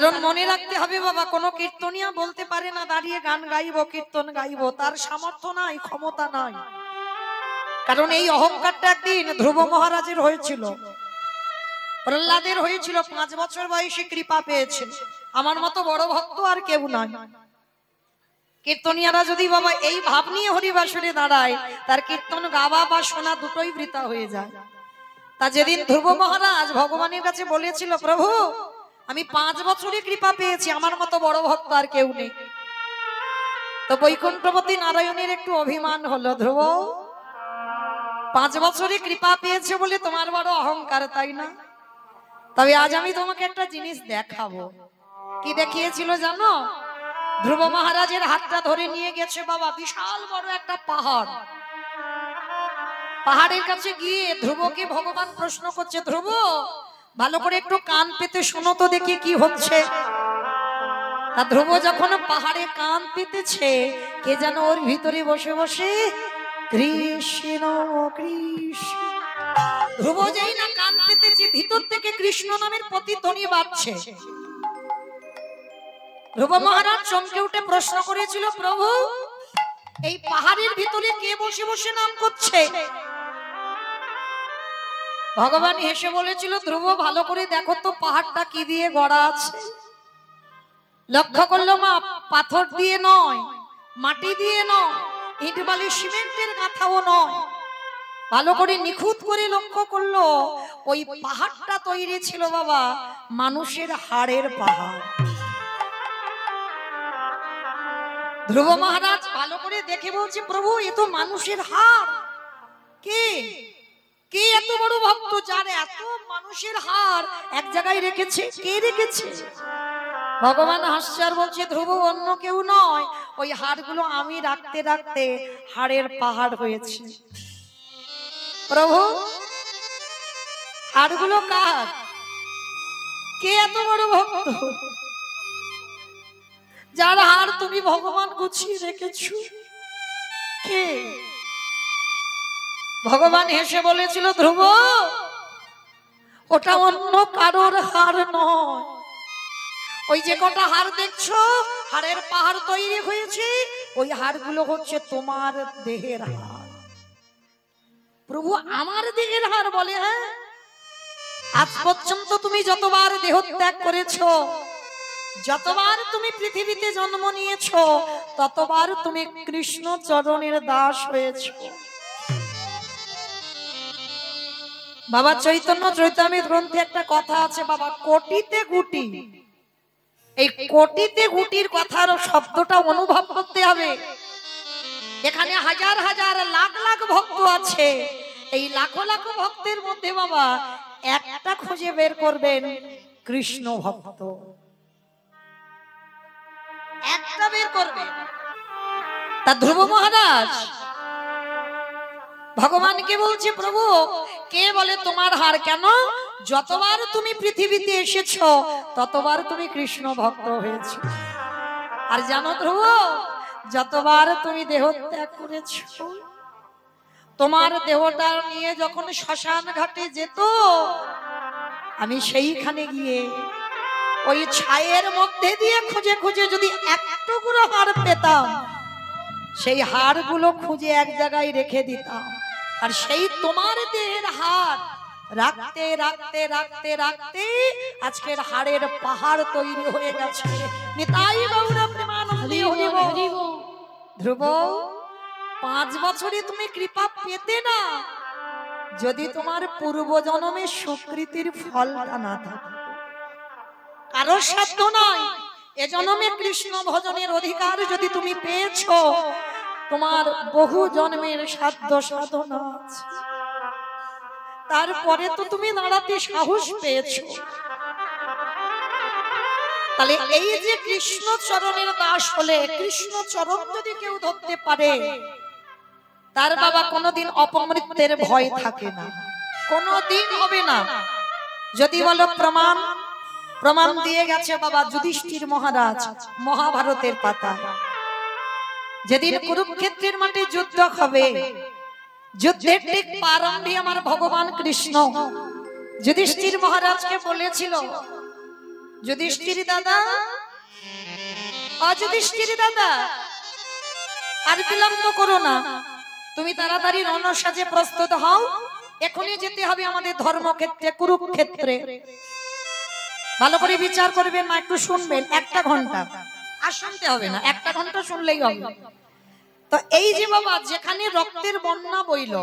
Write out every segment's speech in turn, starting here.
কারণ মনে রাখতে হবে বাবা, কোনো কীর্তনিয়া বলতে পারে না দাঁড়িয়ে গান গাইবো কীর্তন গাইবো, তার সামর্থ্য নাই, ক্ষমতা নাই। কারণ এই অহংকারটা একদিন ধ্রুব মহারাজের হয়েছিল, প্রহ্লাদের হয়েছিল। 5 বছর বয়সে কৃপা পেয়েছে। আমার মতো বড় ভক্ত আর কেউ নাই। কীর্তনিয়ারা যদি বাবা এই ভাব নিয়ে হরিবাসরে দাঁড়ায়, তার কীর্তন গাওয়া বা শোনা দুটোই বৃথা হয়ে যায়। তা যেদিন ধ্রুব মহারাজ ভগবানের কাছে বলেছিল, প্রভু আমি 5 বছরে কৃপা পেয়েছি, আমার মতো বড় ভক্ত আর কেউ নেই, তো বৈকুণ্ঠপতি নারায়ণের একটু অভিমান হলো, ধ্রুব 5 বছরে কৃপা পেয়েছে বলে তোমার বড় অহংকার, তাই না? তবে আজ আমি তোমাকে একটা জিনিস দেখাবো। কি দেখিয়েছিল জানো? ধ্রুব মহারাজের হাতটা ধরে নিয়ে গেছে বাবা বিশাল বড় একটা পাহাড়। পাহাড়ের কাছে গিয়ে ধ্রুবকে ভগবান প্রশ্ন করছে, ধ্রুব ভালো করে একটু কান পেতে শোনো তো দেখি কি হচ্ছে। তা ধ্রুব যখন পাহাড়ে কান পেতেছে, কে যেন ওর ভিতরে বসে বসে কৃষ্ণ কৃষ্ণ। ধ্রুব যেই না কান পেতেছে, ভিতর থেকে কৃষ্ণ নামের প্রতিধ্বনি বাজছে। ধ্রুব মহারাজ চমকে উঠে প্রশ্ন করেছিল, প্রভু এই পাহাড়ের ভিতরে কে বসে বসে নাম করছে? ভগবান হেসে বলেছিল, ধ্রুব ভালো করে দেখো তো পাহাড়টা কি দিয়ে গড়া আছে। লক্ষ্য করলো মা, পাথর দিয়ে নয়, মাটি দিয়ে নয়, ইট বালি সিমেন্টের গাঁথাও নয়। ভালো করে নিখুঁত করে লক্ষ্য করলো, ওই পাহাড়টা তৈরি ছিল বাবা মানুষের হাড়ের পাহাড়। ধ্রুব মহারাজ ভালো করে দেখে বলছে, প্রভু এ তো মানুষের হাড়। কে কে এত বড় ভক্ত যার এত মানুষের হাড় এক জায়গায় রেখেছে? কে রেখেছে? ভগবান হাসছে আর বলছে, ধ্রুব অন্য কেউ নয়, ওই হাড়গুলো আমি রাখতে রাখতে হাড়ের পাহাড় হয়েছে। প্রভু হাড়গুলো কার? কে এত বড় ভক্ত যার হাড় তুমি ভগবান গুছিয়ে রেখেছো? কে? ভগবান হেসে বলেছিল, ধ্রুব ওটা অন্য কারোর হাড় নয়। ওই যে কটা হাড় দেখছো, হাড়ের পাহাড় তৈরি হয়েছে, ওই হাড়গুলো হচ্ছে তোমার দেহের হাড়। প্রভু আমার দেহের হাড় বলে? হ্যাঁ, আজ পর্যন্ত তুমি যতবার দেহ ত্যাগ করেছো, যতবার তুমি পৃথিবীতে জন্ম নিয়েছো, ততবার তুমি কৃষ্ণ চরণের দাস হয়েছো। বাবা চৈতন্য চৈতামৃত গ্রন্থে একটা কথা আছে বাবা, কোটিতে গুটি। এই কোটিতে গুটির কথার শব্দটা অনুভব করতে হবে। এখানে হাজার হাজার লাখ লাখ ভক্ত আছে, এই লাখো লাখো ভক্তের মধ্যে বাবা একটা খুঁজে বের করবেন কৃষ্ণ ভক্ত, একটা বের করবে। তা ধ্রুব মহারাজ ভগবানকে বলছে, প্রভু কে বলে তোমার হার? কেন? যতবার তুমি পৃথিবীতে এসেছো ততবার তুমি কৃষ্ণ ভক্ত হয়েছো। আর জানো ধ্রুব, যতবার তুমি দেহ ত্যাগ করেছো, তোমার দেহটা নিয়ে যখন শ্মশান ঘাটে যেত, আমি সেইখানে গিয়ে ওই ছায়ের মধ্যে দিয়ে খুঁজে খুঁজে যদি এক টুকরো হাড় পেতাম, সেই হাড়গুলো খুঁজে এক জায়গায় রেখে দিতাম। আর সেই তোমার দেহের হাড় রাখতে রাখতে রাখতে রাখতে আজকের হাড়ের পাহাড় তৈরি হয়ে গেছে। নিতাই গৌর প্রেমানন্দে হরি বল। ধ্রুব 5 বছরে তুমি কৃপা পেতে না, যদি তোমার পূর্ব জন্মের সুকৃতির ফলটা না থাকে। কারো সাধ্য নয়, এ জন্মে কৃষ্ণ ভজনের অধিকার যদি তুমি পেয়েছো, তোমার বহু জন্মের সাধ্য সাধনা আছে। তারপরে তো তুমি দাঁড়াতে সাহস পেয়েছো। তাহলে এই যে কৃষ্ণ চরণের দাস হলে, কৃষ্ণ চরণ যদি কেউ ধরতে পারে, তার বাবা কোনোদিন অপমৃত্যুর ভয় থাকে না, কোনোদিন হবে না। যদি বলো প্রমাণ, প্রমাণ দিয়ে গেছে বাবা যুধিষ্ঠির মহারাজ মহাভারতের পাতা। যেদিন কুরুক্ষেত্রের মাঠে যুদ্ধ হবে, যুদ্ধের ঠিক প্রারম্ভে আমার ভগবান কৃষ্ণ যুধিষ্ঠির মহারাজকে বলেছিল যুধিষ্ঠির দাদা, অযুধিষ্ঠির দাদা, আর বিলম্ব করো না, তুমি তাড়াতাড়ি রণসাজে প্রস্তুত হও, এখনই যেতে হবে আমাদের ধর্মক্ষেত্রে কুরুক্ষেত্রে। ভালো করে বিচার করবেন না, একটু শুনবেন, 1 ঘন্টা আর শুনতে হবে না, 1 ঘন্টা শুনলেই হবে। তো এই যে বাবা, যেখানে রক্তের বন্যা বইল,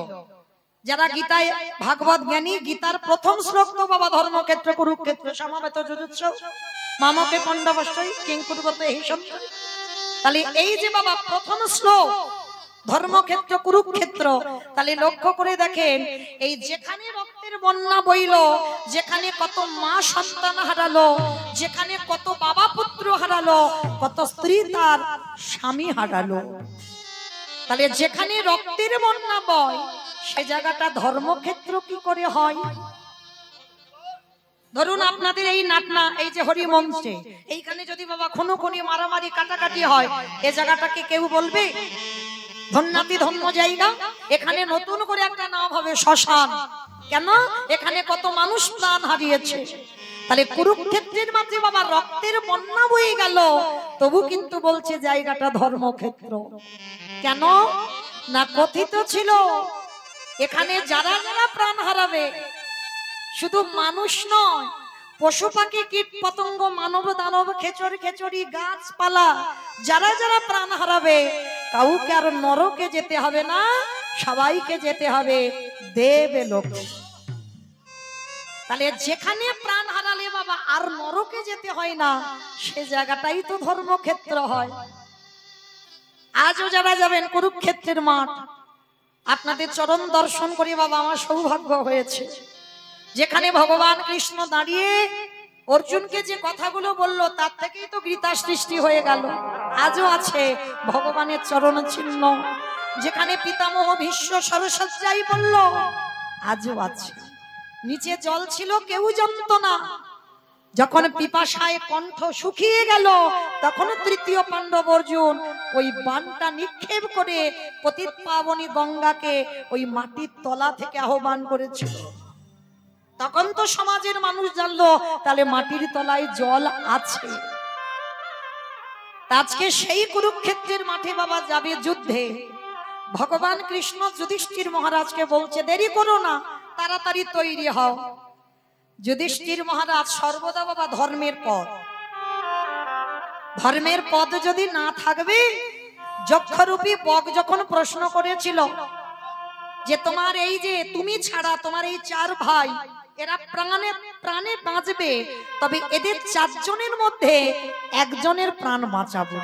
যারা গীতায় ভাগবত জ্ঞানী, গীতার প্রথম শ্লোক তো বাবা ধর্মক্ষেত্র কুরুক্ষেত্র সমাবেত যুযুৎস মামকে পণ্ডবশ্যই কিং কুর্বত এইসব। তাহলে এই যে বাবা প্রথম শ্লোক ধর্মক্ষেত্র কুরুক্ষেত্র, তাহলে লক্ষ্য করে দেখেন, এই যেখানে রক্তের বন্যা বইল, যেখানে কত মা সন্তান হারালো, যেখানে কত বাবা পুত্র হারালো, কত স্ত্রী তার স্বামী হারালো, তাহলে যেখানে রক্তের বন্যা বয় সে জায়গাটা ধর্মক্ষেত্র কি করে হয়? ধরুন আপনাদের এই নাটনা, এই যে হরিমঞ্চে, এইখানে যদি বাবা খুনোখুনি মারামারি কাটাকাটি হয়, এই জায়গাটাকে কেউ বলবে ধন্যাতি ধন্য জায়গা? এখানে নতুন করে একটা নাম হবে শ্মশান। কেন? এখানে কত মানুষ প্রাণ হারিয়েছে। তাহলে কুরুক্ষেত্রের মাঝে বাবা রক্তের বন্যা বয়ে গেল, তবু কিন্তু বলছে জায়গাটা ধর্মক্ষেত্র। কেন না? কথিত ছিল এখানে যারা যারা প্রাণ হারাবে, শুধু মানুষ নয়, পশু পাখি কীট পতঙ্গ মানব দানব খেচর খেচরি গাছপালা যারা যারা প্রাণ হারাবে, কাউকে আর নরকে যেতে হবে না, সবাইকে যেতে হবে দেবলোকে। তাহলে যেখানে প্রাণ হারালে বাবা আর নরকে যেতে হয় না, সে জায়গাটাই তো ধর্মক্ষেত্র হয়। আজও যারা যাবেন কুরুক্ষেত্রের মাঠ, আপনাদের চরণ দর্শন করে বাবা আমার সৌভাগ্য হয়েছে। যেখানে ভগবান কৃষ্ণ দাঁড়িয়ে অর্জুনকে যে কথাগুলো বললো, তার থেকেই তো গীতা সৃষ্টি হয়ে গেল। আজও আছে ভগবানের চরণ চিহ্ন। যেখানে পিতামহ ভীষ্ম সরসজ্জাই বলল, আজও আছে। নিচে জল ছিল, কেউ জানত না। যখন পিপাসায় কণ্ঠ শুকিয়ে গেল, তখন তৃতীয় পাণ্ডব অর্জুন ওই বানটা নিক্ষেপ করে পতিত পাবনী গঙ্গাকে ওই মাটির তলা থেকে আহ্বান করেছিল। তখন তো সমাজের মানুষ জানলো তাহলে মাটির তলায় জল আছে। আজকে সেই কুরুক্ষেত্রের মাঠে বাবা যাবে যুদ্ধে। ভগবান কৃষ্ণ যুধিষ্ঠির মহারাজকে বলছে, দেরি করো না, তাড়াতাড়ি তৈরি হও। যুধিষ্ঠির মহারাজ সর্বদা বাবা ধর্মের পথ, ধর্মের পথ যদি না থাকবে, যক্ষরূপী বক যখন প্রশ্ন করেছিল যে তোমার এই যে তুমি ছাড়া তোমার এই 4 ভাই, এরা প্রাণে প্রাণে বাঁচবে, তবে এদের 4 জনের মধ্যে একজনের প্রাণ বাঁচাবো।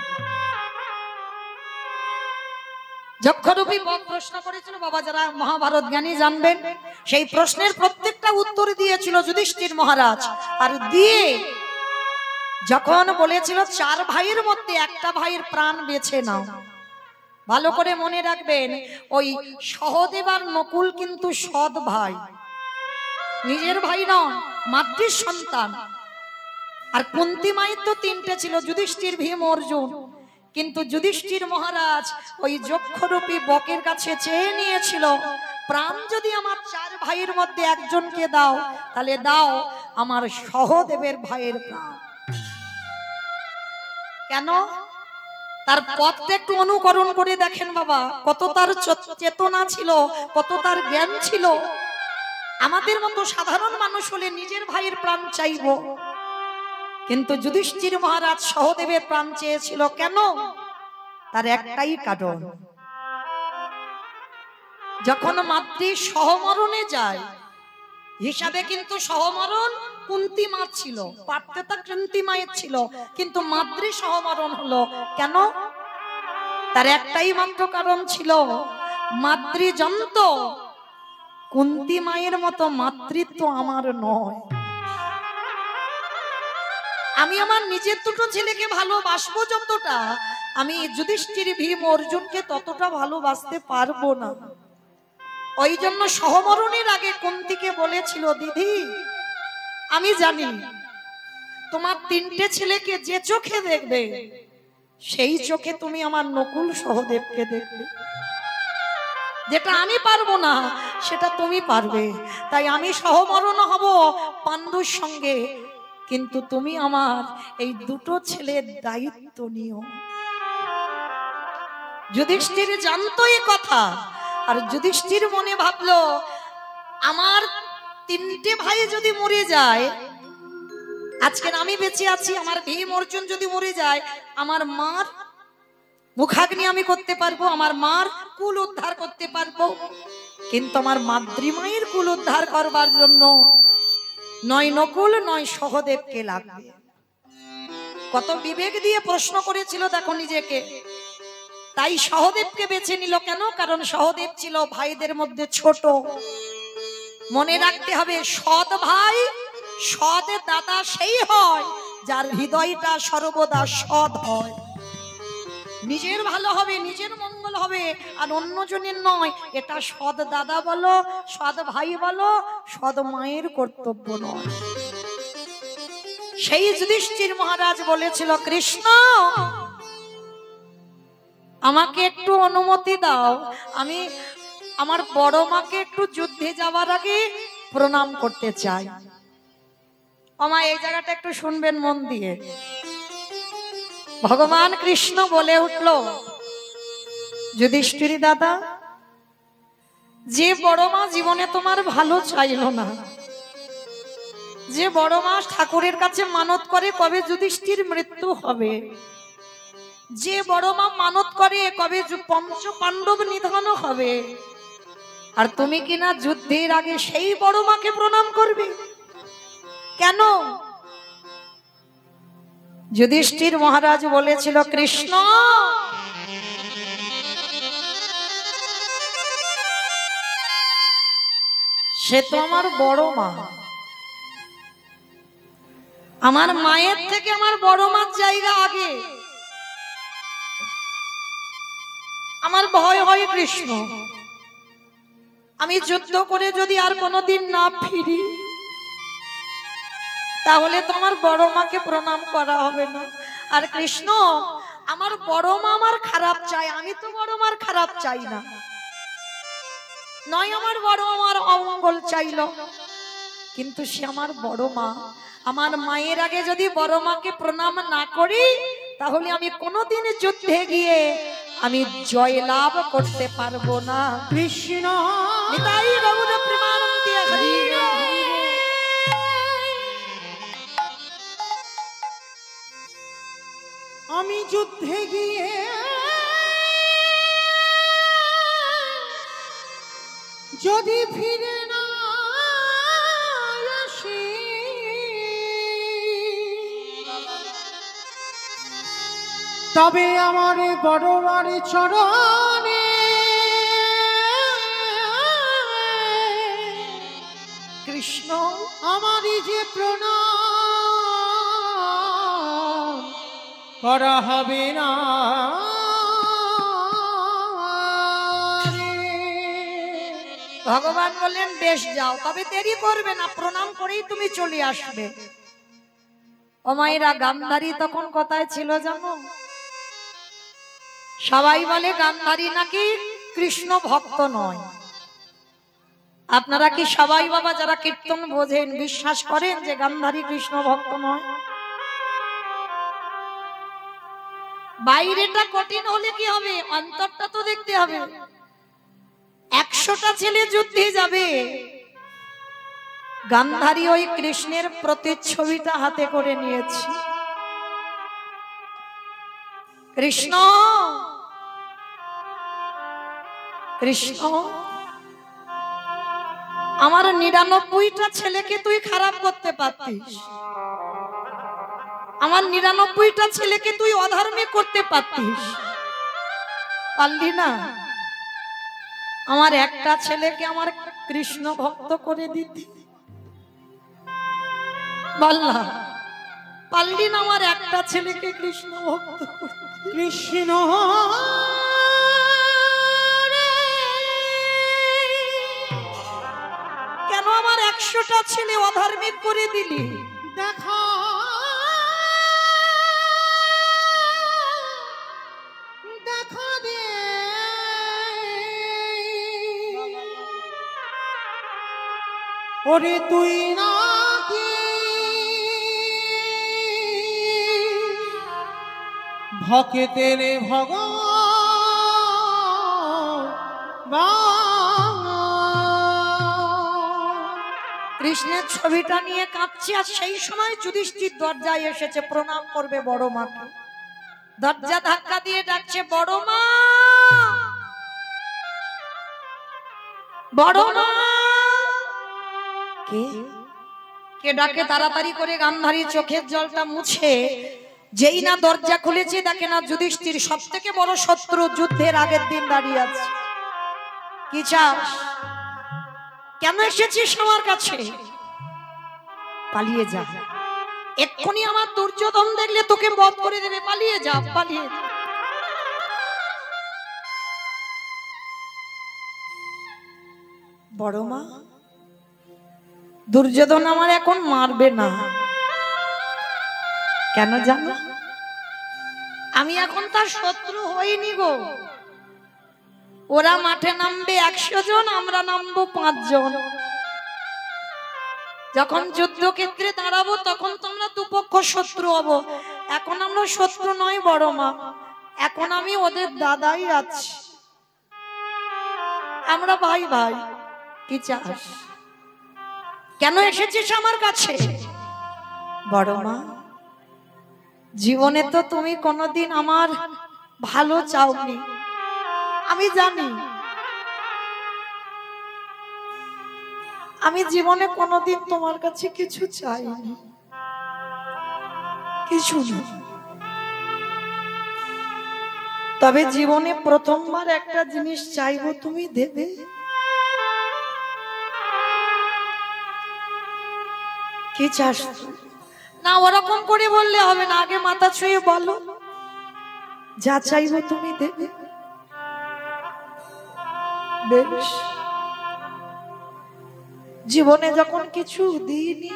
যক্ষরূপী বক প্রশ্ন করেছিল বাবা, যারা মহাভারত জ্ঞানী জানবেন, সেই প্রশ্নের প্রত্যেকটা উত্তর দিয়েছিল যুধিষ্ঠির মহারাজ। আর দিয়ে যখন বলেছিল 4 ভাইয়ের মধ্যে একটা ভাইয়ের প্রাণ বেছে নাও, ভালো করে মনে রাখবেন, ওই সহদেব আর নকুল কিন্তু সৎ ভাই, নিজের ভাই নয়, মাতৃ সন্তান। আর কুন্তী মায়ের তো 3টে ছিল, যুধিষ্ঠির, ভীম, অর্জুন। কিন্তু যুধিষ্ঠির মহারাজ ওই যক্ষরূপী বকের কাছে চেয়ে নিয়েছিল, প্রাণ যদি আমার 4 ভাইয়ের মধ্যে একজনকে দাও, তাহলে দাও আমার সহদেবের ভাইয়ের প্রাণ। কেন? তার পথটা একটু অনুকরণ করে দেখেন বাবা, কত তার চেতনা ছিল, কত তার জ্ঞান ছিল। আমাদের মতো সাধারণ মানুষ হলে নিজের ভাইয়ের প্রাণ চাইবো, কিন্তু যুধিষ্ঠির মহারাজ সহদেবের প্রাণ চেয়েছিল। কেন? তার একটাই কারণ, যখন মাতৃ সহমরণে যায়, হিসাবে কিন্তু সহমরণ কুন্তী মা ছিল, পার্থতা কুন্তী মায়ের ছিল, কিন্তু মাতৃ সহমরণ হলো। কেন? তার একটাই মাত্র কারণ ছিল, মাতৃযন্ত্র কুন্তী মায়ের মতো মাতৃত্ব আমার নয়। আমি আমার নিজের 2টো ছেলেকে ভালোবাসবো যতটা, আমি যুধিষ্ঠির, ভীম, অর্জুনকে ততটা ভালোবাসতে পারবো না। ওই জন্য সহমরণের আগে কুন্তীকে বলেছিল, দিদি আমি জানি তোমার 3টে ছেলেকে যে চোখে দেখবে, সেই চোখে তুমি আমার নকুল সহদেবকে দেখবে। যেটা আমি পারবো না সেটা তুমি পারবে, তাই আমি সহমরণ হব পাণ্ডুর সঙ্গে। কিন্তু তুমি আমার এই দুটো ছেলের দায়িত্ব নিও। যুধিষ্ঠির জানতো এই কথা, আর যুধিষ্ঠির মনে ভাবলো আমার তিনটে ভাই যদি মরে যায়, আজকে আমি বেঁচে আছি, আমার ভীম অর্জুন যদি মরে যায়, আমার মার মুখাগ্নি আমি করতে পারবো, আমার মার কুল উদ্ধার করতে পারবো, কিন্তু আমার মাতৃমায়ের কুল উদ্ধার করবার জন্য নয় নকুল নয় সহদেবকে লাগবে। কত বিবেক দিয়ে প্রশ্ন করেছিল দেখো নিজেকে। তাই সহদেবকে বেছে নিল। কেন? কারণ সহদেব ছিল ভাইদের মধ্যে ছোট। মনে রাখতে হবে, সৎ ভাই সৎ দাদা সেই হয় যার হৃদয়টা সর্বদা সৎ হয়। নিজের ভালো হবে, নিজের মঙ্গল হবে, আর অন্যজনের নয়। এটা সৎ দাদা বলো, সৎ ভাই বলো, সৎ মায়ের কর্তব্য নয়। সেই যুধিষ্ঠির মহারাজ বলেছিল, কৃষ্ণ আমাকে একটু অনুমতি দাও, আমি আমার বড় মাকে একটু যুদ্ধে যাওয়ার আগে প্রণাম করতে চাই। আমা এই জায়গাটা একটু শুনবেন মন দিয়ে। ভগবান কৃষ্ণ বলে উঠল, যুধিষ্ঠির দাদা, যে বড় মা জীবনে তোমার ভালো চাইল না, যে বড় মা ঠাকুরের কাছে মানত করে কবে যুধিষ্ঠির মৃত্যু হবে, যে বড় মা মানত করে কবে পঞ্চ পাণ্ডব নিধন হবে, আর তুমি কিনা যুদ্ধের আগে সেই বড় মাকে প্রণাম করবে কেন? যুধিষ্ঠির মহারাজ বলেছিল, কৃষ্ণ সে তো আমার বড় মা, আমার মায়ের থেকে আমার বড় মার জায়গা আগে। আমার ভয় হয় কৃষ্ণ, আমি যুদ্ধ করে যদি আর কোনোদিন না ফিরি, তাহলে তো আমার বড় মাকে প্রণাম করা হবে না। আর কৃষ্ণ, আমার বড় মা আমার খারাপ চাই, আমি তো বড় মার খারাপ চাই না, নয় আমার বড় মার অমঙ্গল চাইল, কিন্তু সে আমার বড় মা। আমার মায়ের আগে যদি বড় মাকে প্রণাম না করি, তাহলে আমি কোনোদিন যুদ্ধে গিয়ে আমি জয় লাভ করতে পারবো না। কৃষ্ণ নিতাই গৌর প্রেমানন্দে হরি। আমি যুদ্ধে গিয়ে যদি ফিরে না আসি, তবে আমার বড় মার চরণে কৃষ্ণ আমারই যে প্রণাম করা হবে না। ভগবান বললেন, বেশ যাও, তবে দেরি করবে না, প্রণাম করেই তুমি চলে আসবে। ও মায়েরা, গান্ধারী তখন কোথায় ছিল জানো? সবাই বলে গান্ধারী নাকি কৃষ্ণ ভক্ত নয়। আপনারা কি সবাই বাবা যারা কীর্তন বোঝেন বিশ্বাস করেন যে গান্ধারী কৃষ্ণ ভক্ত নয়? বাইরেটা কঠিন হলে কি হবে, অন্তরটা তো দেখতে হবে। 100টা ছেলে যুদ্ধে যাবে, গান্ধারী ওই কৃষ্ণের প্রতিচ্ছবিটা হাতে করে নিয়েছে। কৃষ্ণ কৃষ্ণ, আমার 99টা ছেলেকে তুই খারাপ করতে পারতিস, আমার 99টা ছেলেকে তুই অধর্মী করতে পারতিস, পারলি না। আমার একটা ছেলেকে আমার কৃষ্ণ ভক্ত করে দিতি, বল না, পারলি না আমার একটা ছেলেকে কৃষ্ণ ভক্ত করতে? কৃষ্ণ কেন আমার 100টা ছেলে অধার্মিক করে দিলি? দেখা দেখা দে, ওরে তুই নাকি ভক্তের ভগবান। কৃষ্ণের ছবিটা নিয়ে কাঁদছে, আর সেই সময় যুধিষ্ঠির দরজায় এসেছে প্রণাম করবে বড় মাকে। দরজা ধাক্কা দিয়ে ডাকছে, বড় মা, বড় মা। কে কে ডাকে? তাড়াতাড়ি করে গান্ধারী চোখের জলটা মুছে যেই না দরজা খুলেছে, দেখে না যুধিষ্ঠির সব থেকে বড় শত্রু যুদ্ধের আগের দিন দাঁড়িয়ে আছে। কি চাস? কেন এসেছিস আমার কাছে? পালিয়ে যা, এক্ষুনি আমার দুর্যোধন দেখলে তোকে বধ করে দেবে। পালিয়ে যা, পালিয়ে যা। বড় মা, দুর্যোধন আমার এখন মারবে না। কেন জানো? আমি এখন তার শত্রু হইনি গো। ওরা মাঠে নামবে 100 জন, আমরা নামবো 5 জন। যখন যুদ্ধক্ষেত্রে দাঁড়াবো তখন তোমরা দুপক্ষ শত্রু হব। এখন আমরা শত্রু নয় বড় মা, এখন আমি ওদের দাদাই আছি। আমরা ভাই ভাই। কি চাস? কেন এসেছিস আমার কাছে? বড় মা, জীবনে তো তুমি কোনোদিন আমার ভালো চাওনি, আমি জানি। আমি জীবনে কোনোদিন তোমার কাছে কিছু চাইনি, কিছু না। তবে জীবনে প্রথমবার একটা জিনিস চাইবো, তুমি দেবে। কি চাস? না, ওরকম করে বললে হবে না, আগে মাথা ছুঁয়ে বলো। যা চাইবো তুমি দেবে। বেশ, জীবনে যখন কিছু দিইনি,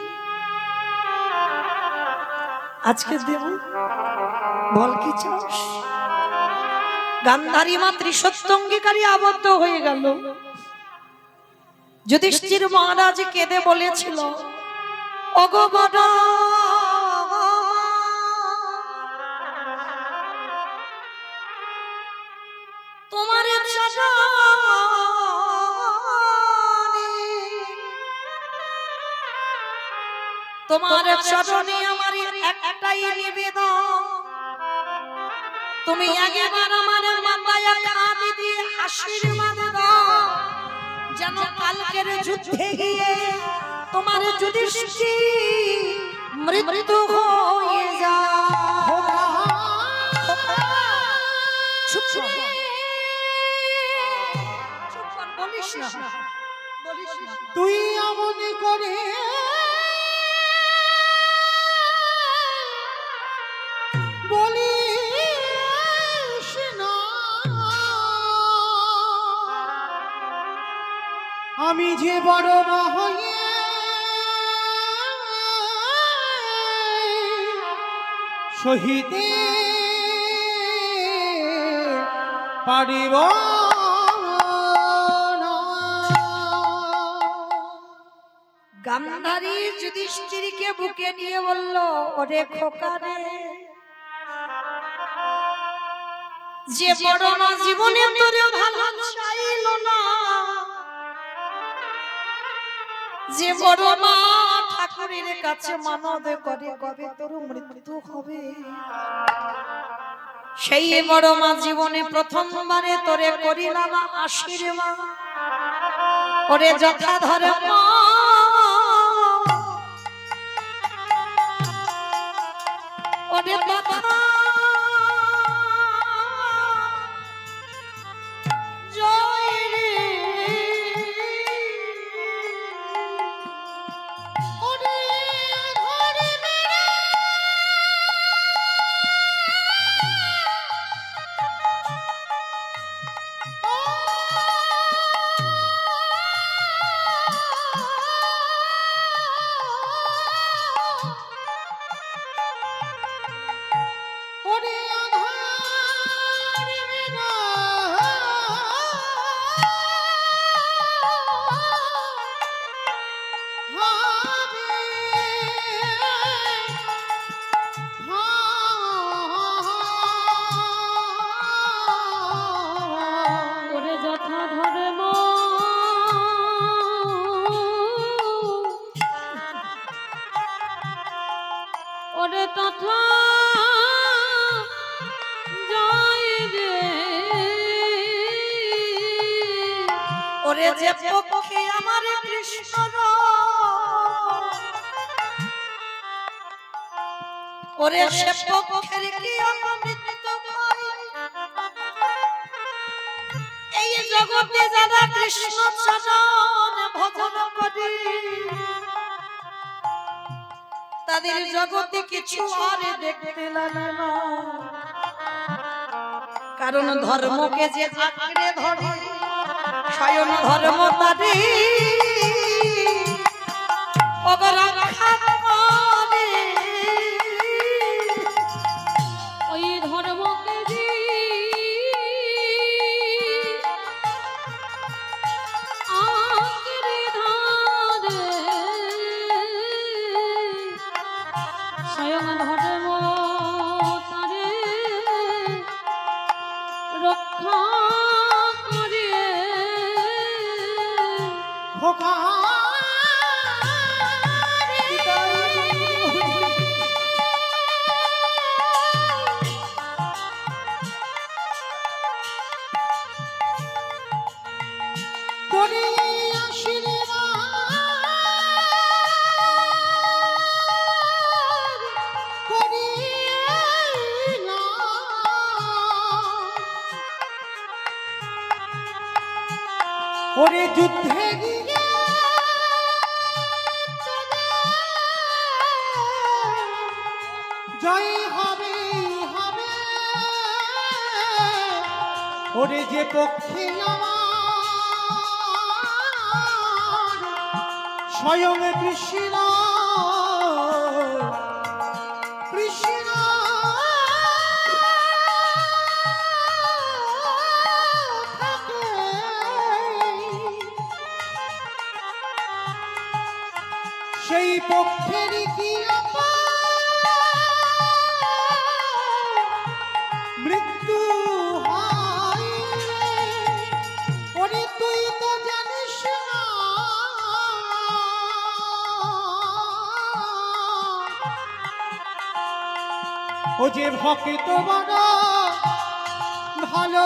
আজকে দেব। বল কি চাস? গান্ধারী মা ত্রিসত্য অঙ্গীকারী আবদ্ধ হয়ে গেল। যুধিষ্ঠির মহারাজ কেঁদে বলেছিল, ওগো বড়, তোমার তোমার চরণে আমার একটাই নিবেদন, তুমি একবার আমার মাথায় হাত দিয়ে আশীর্বাদ দাও, যেন কালকের যুদ্ধে গিয়ে তোমার যুধিষ্ঠির মৃত্যু হয়ে যায়। চুপ কর, বলিস না, বলিস না। তুই এমন করে বলিস না, আমি যে বড় মা হয়ে সহিতে পারিব না। গান্ধারী যুধিষ্ঠিরকে বুকে নিয়ে বলল, ওরে খোকা রে, যে বড় মা জীবনে তোরে ভালো চাইল না, যে বড় মা ঠাকুরের কাছে মানদ করে কবে তোর মৃত্যু হবে, সেই বড় মা জীবনে প্রথমবারে তোরে করিলাম আশীর্বাদ। ওরে যথা ধর্ম ওরে তথা জয় রে, ওরে ঘরে মেরে ওরে যে পক্ষে আমার কৃষ্ণ ওরে সে পক্ষের কি অমৃত খাই এই জগতে যারা কৃষ্ণ চরণ ভজন করে তাদের জগতে কিছু আর দেখতে লাগে না কারণ ধর্মকে যে আঁকড়ে ধরে স্বয়ং ধর্ম তারে রক্ষা করে ওই ধর্মকে যে আঁকড়ে ধরে স্বয়ং ধর্ম তারে রক্ষা করে খোকা করে আশীর্বাদ করিলাম। ওরে যুদ্ধে গিয়ে জয় হবে হবে ওরে যে পক্ষে আমার স্বয়ং কৃষ্ণ কৃষ্ণ থাকে সেই পক্ষের কি মৃত্যু হয় রে। ওরে তুই তো জানিস না ও যে ভক্ত বড় ভালো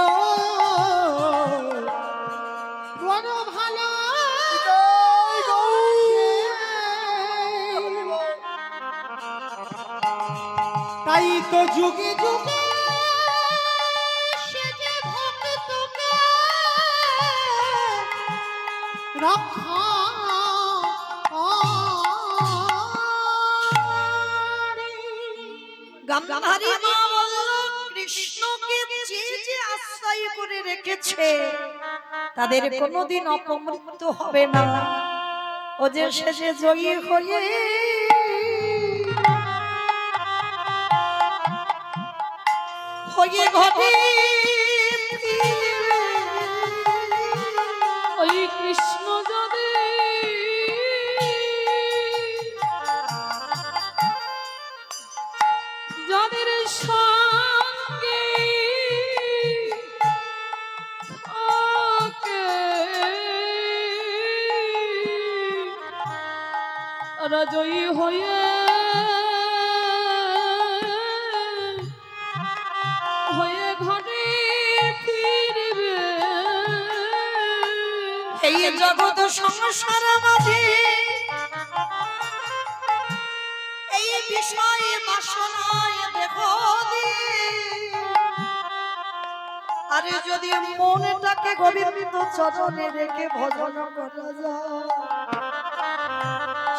বড় ভালো তাই তো যুগে যুগে সে যে ভক্তকে রক্ষা গাম্ধারী মা বলল কৃষ্ণকে যে যে আশ্রয় করে রেখেছে তাদের কোনোদিন অপমৃত্যু হবে না ও যে শেষে জয়ী হয়ে ঘটে ওই কৃষ্ণ যদি যাদের সঙ্গে থাকে তারা জয়ী হয়ে ঘরে ফিরবে এই জগৎ সংসার মাঝে এই বিষয়ে বাসনায় দেখো আরে যদি মনটাকে গোবিন্দ চরণে রেখে ভজন করা যায়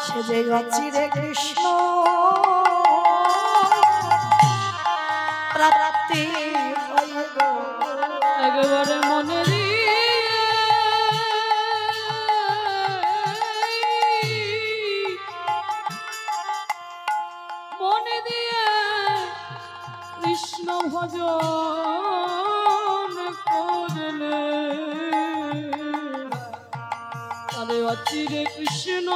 সে যে অচিরে কৃষ্ণ প্রাপ্তি একবারে মনে দিয়ে মনে দিয়ে কৃষ্ণ ভজন করলে তাহলে অচিরে কৃষ্ণ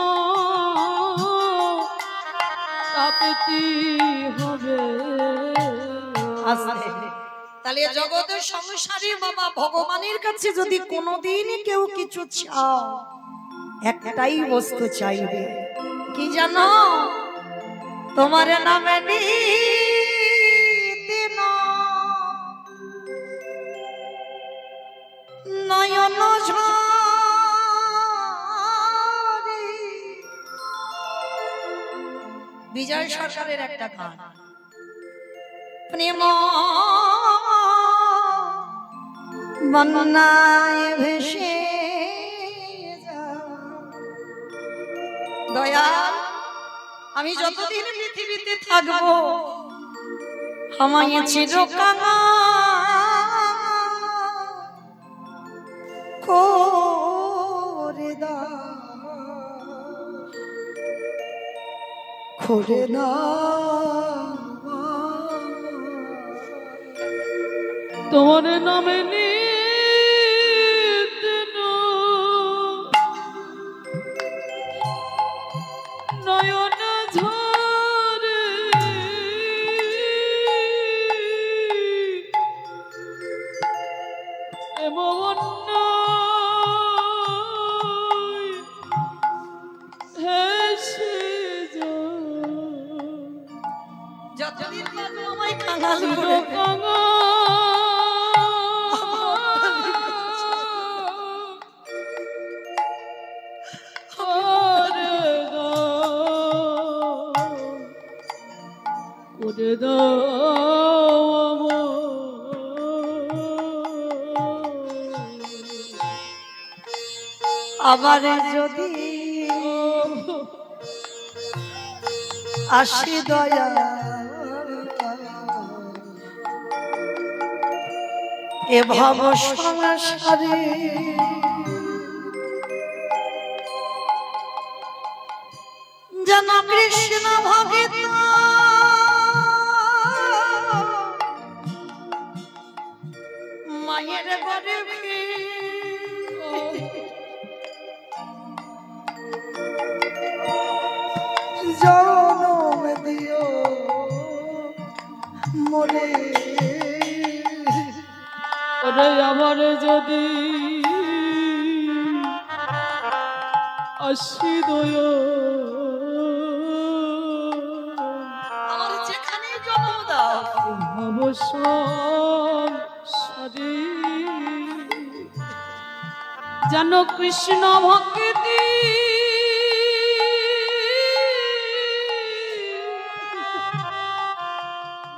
প্রাপ্তি হবে। তাহলে জগতের সংসারে বাবা ভগবানের কাছে যদি কোনোদিন কেউ কিছু চাও একটাই বস্তু চাইবে কি জানো তোমার নামে নিদিন নয়ন ঝাল বিজয় সরকারের একটা গান, প্রেম বন্যায় ভেসে দয়া, আমি যতদিন পৃথিবীতে থাকবো আমায় চিরকানা করে দাও, করে দাও। তোমার নামে নিত নয়ন ঝরে এমন হেসে যতদিন বাঁচবো আমায় কাঙাল করে করে দাও। আবার যদি আসি দয়া, এ ভব সংসারে যেন কৃষ্ণ ভগিত মায়ের গর্ভে জনম দিও মোরে। ওরে আমার যদি আসি দয়া, আমার যেখানে জন্ম দাও সংসারে যেন কৃষ্ণ ভক্তি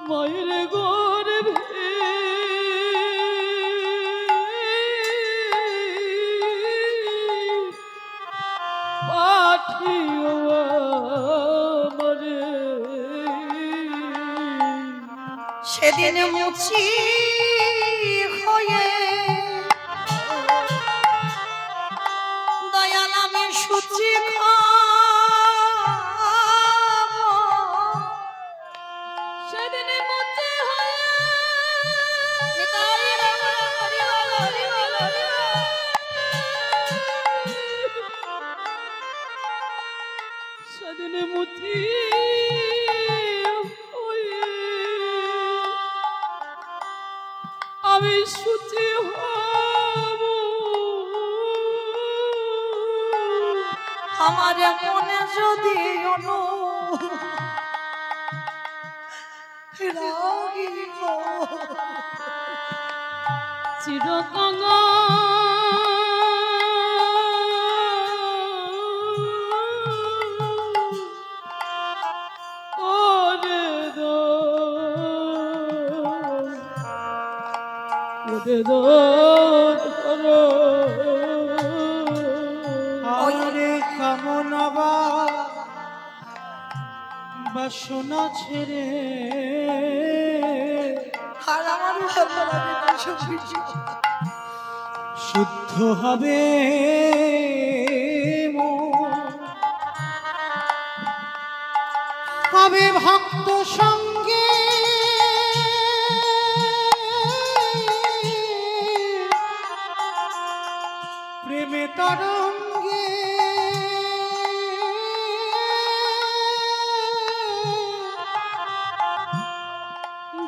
মায়ের গর্ভে পাঠিও আমারে। সেদিন মুচি হয়ে দয়াল আমি সুচি সেদিন মুচি হয়ে সেদিন মুচি আমি সুচি হব। আমার মনে যদি চিরকাঙা করে দাও। আরে কামনা বাসনা ছেড়ে আর আমার ভালো লাগে না সত্যি। শুদ্ধ হবে মন। কবে ভক্ত সঙ্গে প্রেমে তরঙ্গে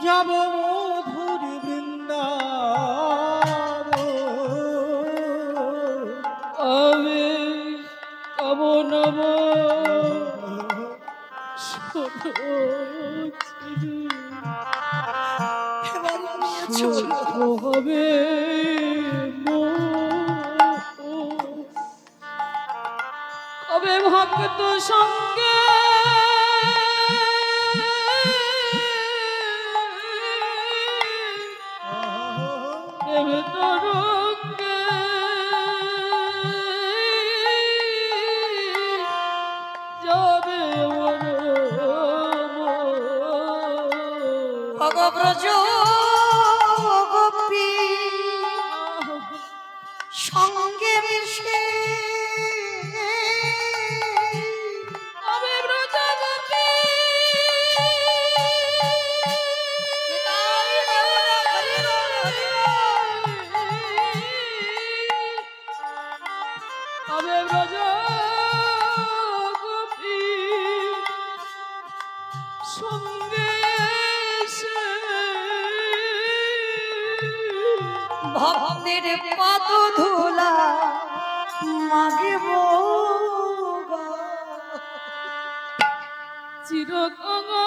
যাব মধুর বৃন্দাবন। আমি কামনাব শুদ্ধ হবে কবে ভক্ত সঙ্গে ব্রজ গোপী সঙ্গে মিশে তবে ব্রজ গোপী তবে ব্রজ গোপী সঙ্গে ভক্তের পদ ধুলা মাগিব চিরকঙ্গা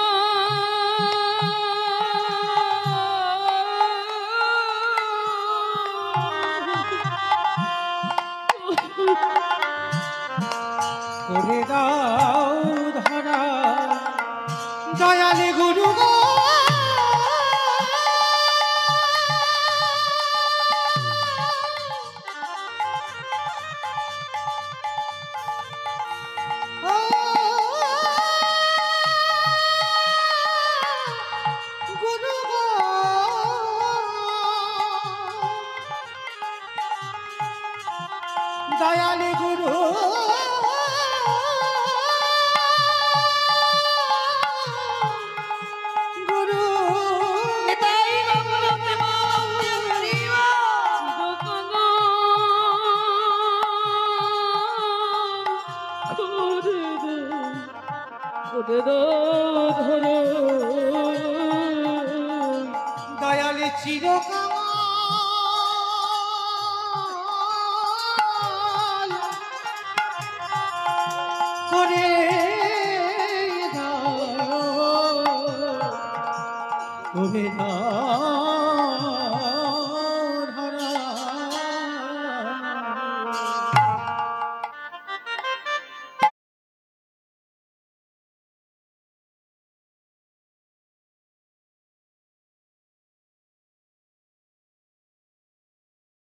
করে দাও ধরা দয়ালে গুরু গো ও গুরু গো দয়ালে গুরু গুরু নিতাই গৌর প্রেমানন্দে হরিব। দয়ালে চিরকাল করে দাও করে দাও